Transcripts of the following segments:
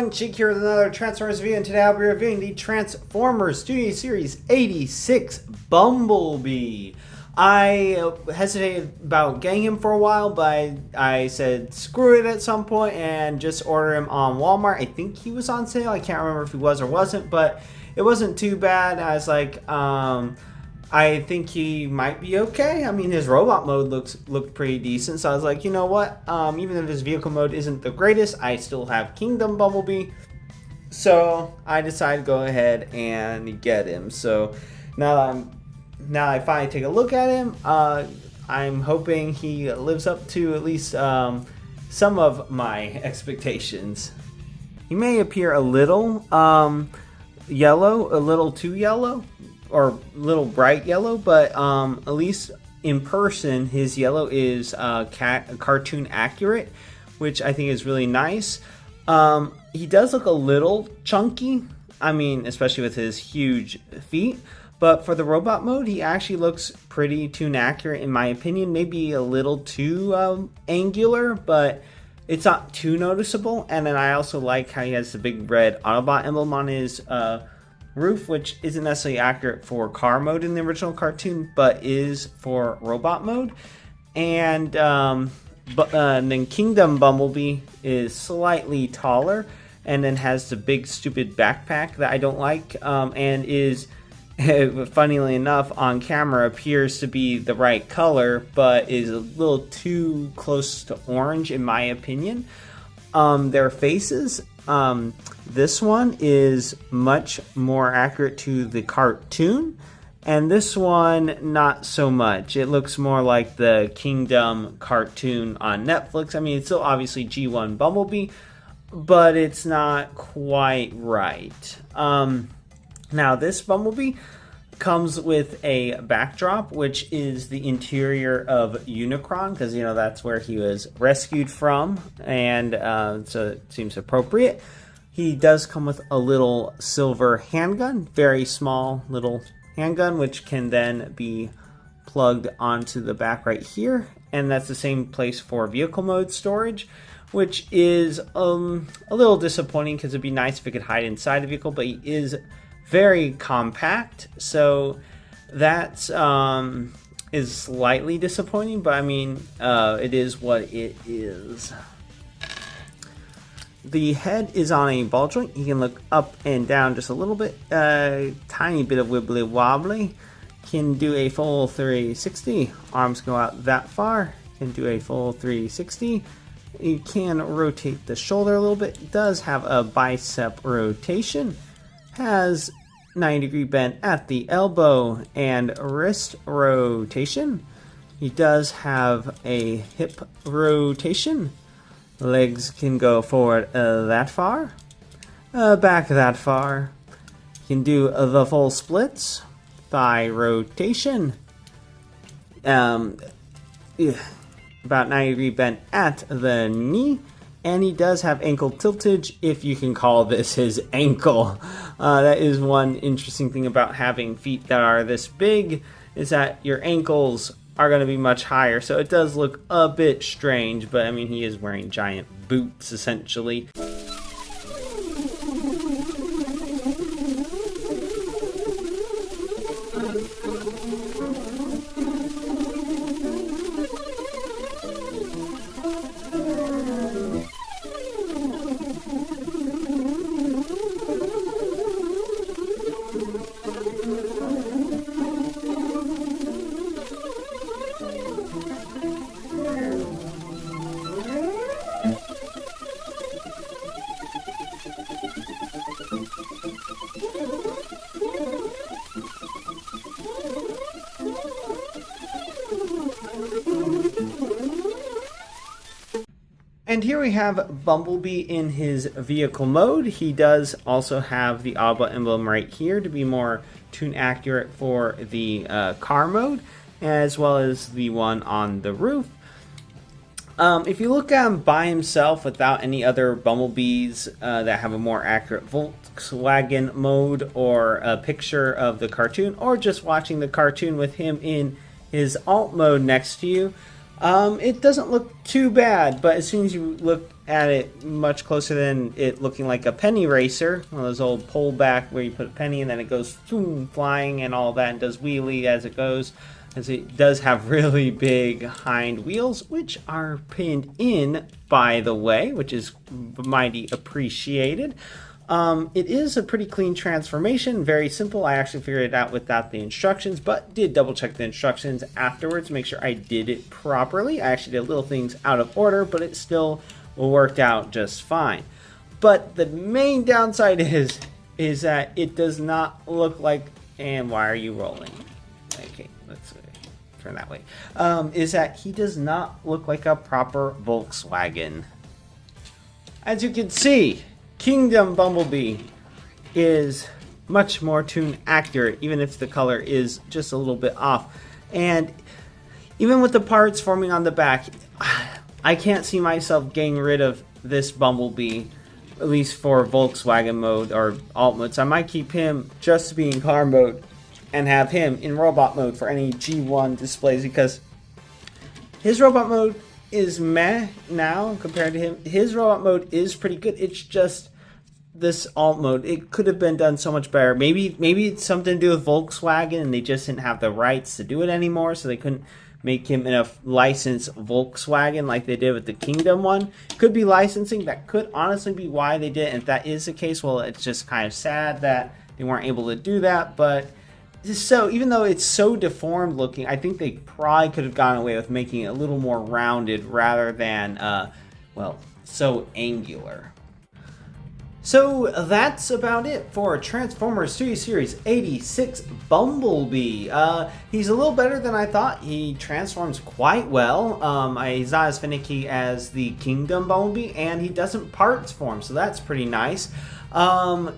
everyone, Cheek here with another Transformers review, and today I'll be reviewing the Transformers Studio Series 86 Bumblebee. I hesitated about getting him for a while, but I said screw it at some point and just order him on Walmart. I think he was on sale. I can't remember if he was or wasn't, but it wasn't too bad. I was like, I think he might be okay. I mean, his robot mode looked pretty decent, so I was like, you know what? Even if his vehicle mode isn't the greatest, I still have Kingdom Bumblebee. So I decided to go ahead and get him. So now I finally take a look at him, I'm hoping he lives up to at least some of my expectations. He may appear a little yellow, a little too yellow, or a little bright yellow, but at least in person his yellow is cartoon accurate, which I think is really nice. He does look a little chunky, I mean, especially with his huge feet, but for the robot mode he actually looks pretty toon accurate in my opinion. Maybe a little too angular, but it's not too noticeable. And then I also like how he has the big red Autobot emblem on his roof, which isn't necessarily accurate for car mode in the original cartoon, but is for robot mode. And then Kingdom Bumblebee is slightly taller, and then has the big stupid backpack that I don't like, and is, funnily enough, on camera appears to be the right color, but is a little too close to orange in my opinion. Their faces, this one is much more accurate to the cartoon, and this one not so much. It looks more like the Kingdom cartoon on Netflix. I mean, it's still obviously G1 Bumblebee, but it's not quite right. Now this Bumblebee comes with a backdrop, which is the interior of Unicron, because, you know, that's where he was rescued from, and so it seems appropriate. He does come with a little silver handgun, very small little handgun, which can then be plugged onto the back right here, and that's the same place for vehicle mode storage, which is a little disappointing, because it'd be nice if it could hide inside the vehicle, but he is very compact, so that is slightly disappointing, but I mean, it is what it is. The head is on a ball joint. You can look up and down just a little bit, tiny bit of wibbly wobbly. Can do a full 360. Arms go out that far. Can do a full 360. You can rotate the shoulder a little bit. It does have a bicep rotation. Has 90-degree bend at the elbow and wrist rotation. He does have a hip rotation. Legs can go forward that far, back that far. Can do the full splits. Thigh rotation. About 90-degree bend at the knee. And he does have ankle tiltage, if you can call this his ankle. That is one interesting thing about having feet that are this big, is that your ankles are going to be much higher. So it does look a bit strange, but I mean, he is wearing giant boots, essentially. And here we have Bumblebee in his vehicle mode. He does also have the Autobot emblem right here to be more toon accurate for the car mode, as well as the one on the roof. If you look at him by himself without any other Bumblebees that have a more accurate Volkswagen mode, or a picture of the cartoon, or just watching the cartoon with him in his alt mode next to you, It doesn't look too bad, but as soon as you look at it much closer than it looking like a penny racer, one of those old pull back where you put a penny and then it goes boom, flying and all that and does wheelie as it goes, as it does have really big hind wheels, which are pinned in, by the way, which is mighty appreciated. It is a pretty clean transformation, very simple. I actually figured it out without the instructions, but did double check the instructions afterwards to make sure I did it properly. I actually did little things out of order, but it still worked out just fine. But the main downside is that it does not look like, and why are you rolling? Okay, let's turn that way. Is that he does not look like a proper Volkswagen. As you can see, Kingdom Bumblebee is much more tune accurate, even if the color is just a little bit off. And even with the parts forming on the back, I can't see myself getting rid of this Bumblebee, at least for Volkswagen mode or alt mode. So I might keep him just to be in car mode and have him in robot mode for any G1 displays, because his robot mode is meh now compared to him. His robot mode is pretty good. It's just this alt mode, it could have been done so much better. Maybe it's something to do with Volkswagen and they just didn't have the rights to do it anymore, so they couldn't make him in a licensed Volkswagen like they did with the Kingdom one. Could be licensing. That could honestly be why they did it. And if that is the case, well, it's just kind of sad that they weren't able to do that. But so even though it's so deformed looking, I think they probably could have gotten away with making it a little more rounded rather than, well, so angular. So that's about it for Transformers Studio Series 86 Bumblebee. He's a little better than I thought. He transforms quite well. He's not as finicky as the Kingdom Bumblebee, and he doesn't parts form, so that's pretty nice.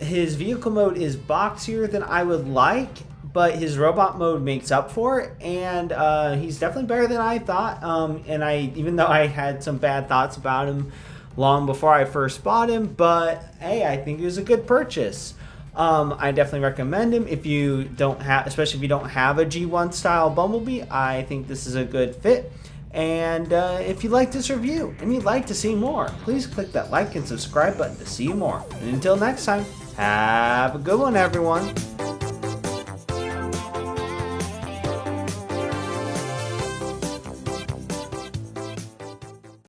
His vehicle mode is boxier than I would like, but his robot mode makes up for it, and he's definitely better than I thought. Even though I had some bad thoughts about him long before I first bought him, but hey, I think it was a good purchase. I definitely recommend him if you don't have, especially if you don't have a G1 style Bumblebee. I think this is a good fit. And if you like this review and you'd like to see more, please click that like and subscribe button to see more. And until next time, have a good one, everyone.